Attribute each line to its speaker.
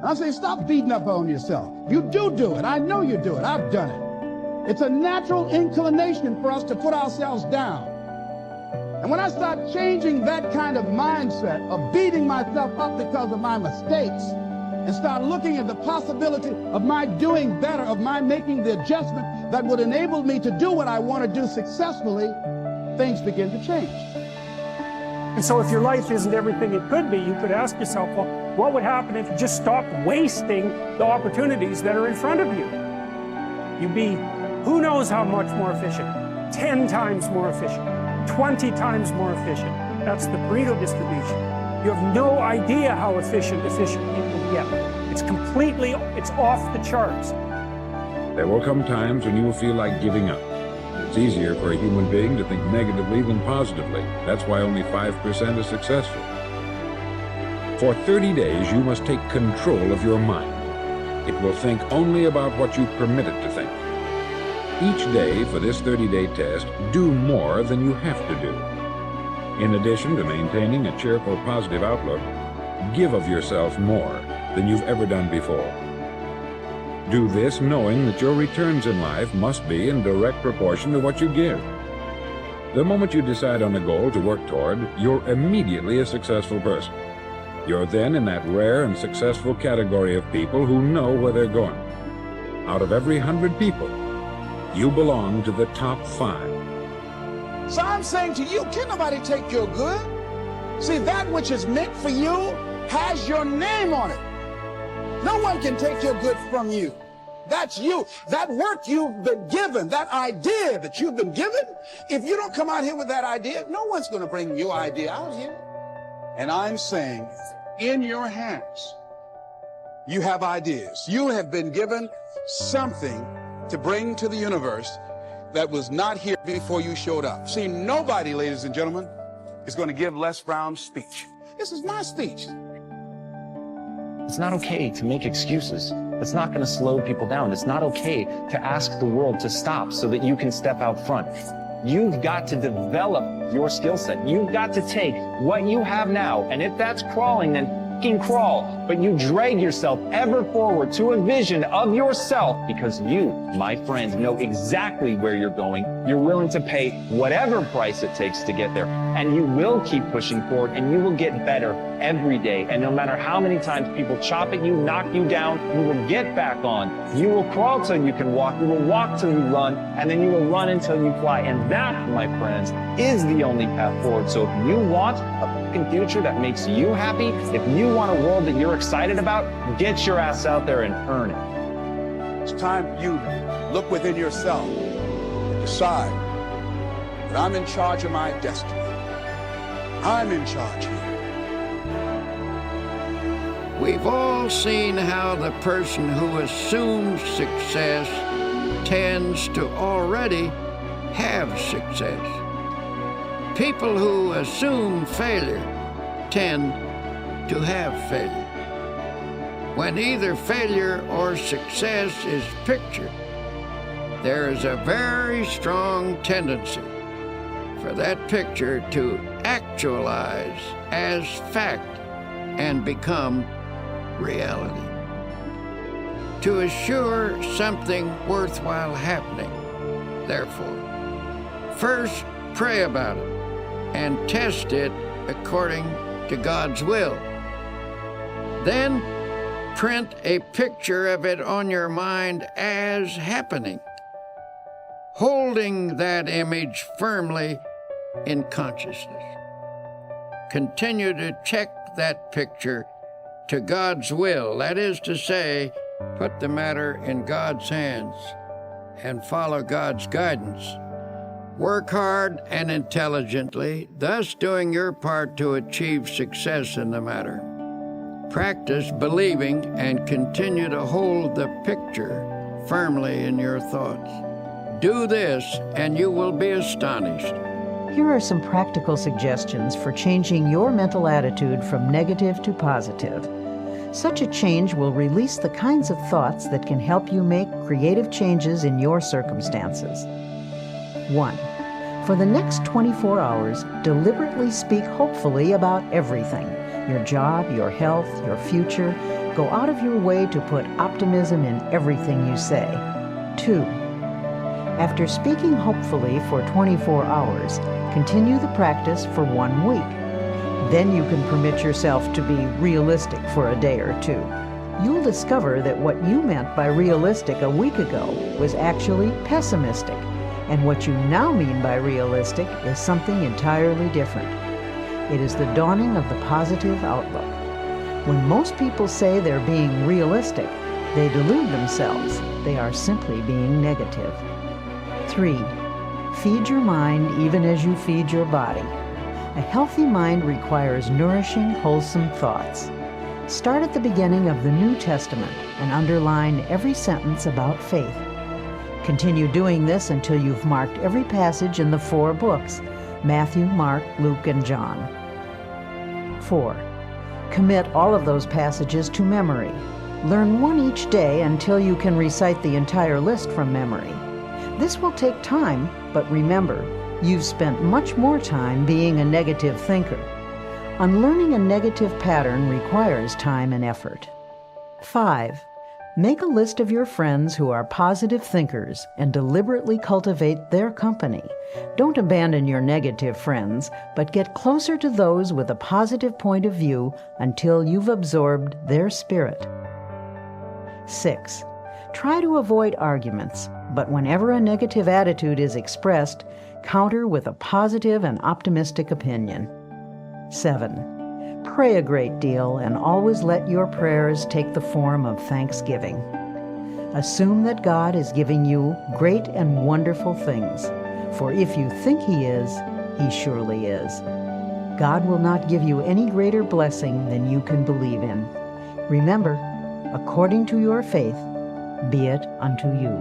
Speaker 1: I'm saying stop beating up on yourself. You do it. I know you do it. I've done it. It's a natural inclination for us to put ourselves down. And when I start changing that kind of mindset of beating myself up because of my mistakes and start looking at the possibility of my doing better, of my making the adjustment that would enable me to do what I want to do successfully, things begin to change.
Speaker 2: And so if your life isn't everything it could be, you could ask yourself, well, what would happen if you just stopped wasting the opportunities that are in front of you? You'd be, who knows how much more efficient? 10 times more efficient, 20 times more efficient. That's the Pareto distribution. You have no idea how efficient you can get. It's off the charts.
Speaker 3: There will come times when you will feel like giving up. It's easier for a human being to think negatively than positively. That's why only 5% is successful. For 30 days, you must take control of your mind. It will think only about what you permit it to think. Each day for this 30-day test, do more than you have to do. In addition to maintaining a cheerful, positive outlook, give of yourself more than you've ever done before. Do this knowing that your returns in life must be in direct proportion to what you give. The moment you decide on a goal to work toward, you're immediately a successful person. You're then in that rare and successful category of people who know where they're going. Out of every 100 people, you belong to the top 5.
Speaker 1: So I'm saying to you, can't nobody take your good. See, that which is meant for you has your name on it. No one can take your good from you. That's you. That work you've been given, that idea that you've been given, if you don't come out here with that idea, no one's going to bring your idea out here. And I'm saying, in your hands, you have ideas. You have been given something to bring to the universe that was not here before you showed up. See, nobody, ladies and gentlemen, is going to give Les Brown's speech. This is my speech.
Speaker 4: It's not okay to make excuses. It's not going to slow people down. It's not okay to ask the world to stop so that you can step out front. You've got to develop your skill set. You've got to take what you have now, and if that's crawling, then fucking crawl. But you drag yourself ever forward to a vision of yourself because you, my friend, know exactly where you're going. You're willing to pay whatever price it takes to get there. And you will keep pushing forward, and you will get better every day. And no matter how many times people chop at you, knock you down, you will get back on. You will crawl till you can walk. You will walk till you run, and then you will run until you fly. And that, my friends, is the only path forward. So if you want a fucking future that makes you happy, if you want a world that you're excited about, get your ass out there and earn it.
Speaker 1: It's time for you to look within yourself and decide that I'm in charge of my destiny. I'm in charge here.
Speaker 5: We've all seen how the person who assumes success tends to already have success. People who assume failure tend to have failure. When either failure or success is pictured, there is a very strong tendency for that picture to actualize as fact and become reality. To assure something worthwhile happening, therefore, first pray about it and test it according to God's will. Then print a picture of it on your mind as happening, holding that image firmly in consciousness. Continue to check that picture to God's will, that is to say, put the matter in God's hands and follow God's guidance. Work hard and intelligently, thus doing your part to achieve success in the matter. Practice believing and continue to hold the picture firmly in your thoughts. Do this and you will be astonished.
Speaker 6: Here are some practical suggestions for changing your mental attitude from negative to positive. Such a change will release the kinds of thoughts that can help you make creative changes in your circumstances. 1. For the next 24 hours, deliberately speak hopefully about everything: your job, your health, your future. Go out of your way to put optimism in everything you say. 2. After speaking hopefully for 24 hours, continue the practice for 1 week. Then you can permit yourself to be realistic for a day or two. You'll discover that what you meant by realistic a week ago was actually pessimistic, and what you now mean by realistic is something entirely different. It is the dawning of the positive outlook. When most people say they're being realistic, they delude themselves. They are simply being negative. 3. Feed your mind even as you feed your body. A healthy mind requires nourishing, wholesome thoughts. Start at the beginning of the New Testament and underline every sentence about faith. Continue doing this until you've marked every passage in the 4 books: Matthew, Mark, Luke, and John. 4. Commit all of those passages to memory. Learn one each day until you can recite the entire list from memory. This will take time, but remember, you've spent much more time being a negative thinker. Unlearning a negative pattern requires time and effort. 5. Make a list of your friends who are positive thinkers and deliberately cultivate their company. Don't abandon your negative friends, but get closer to those with a positive point of view until you've absorbed their spirit. 6. Try to avoid arguments, but whenever a negative attitude is expressed, counter with a positive and optimistic opinion. 7. Pray a great deal and always let your prayers take the form of thanksgiving. Assume that God is giving you great and wonderful things, for if you think He is, He surely is. God will not give you any greater blessing than you can believe in. Remember, according to your faith, be it unto you.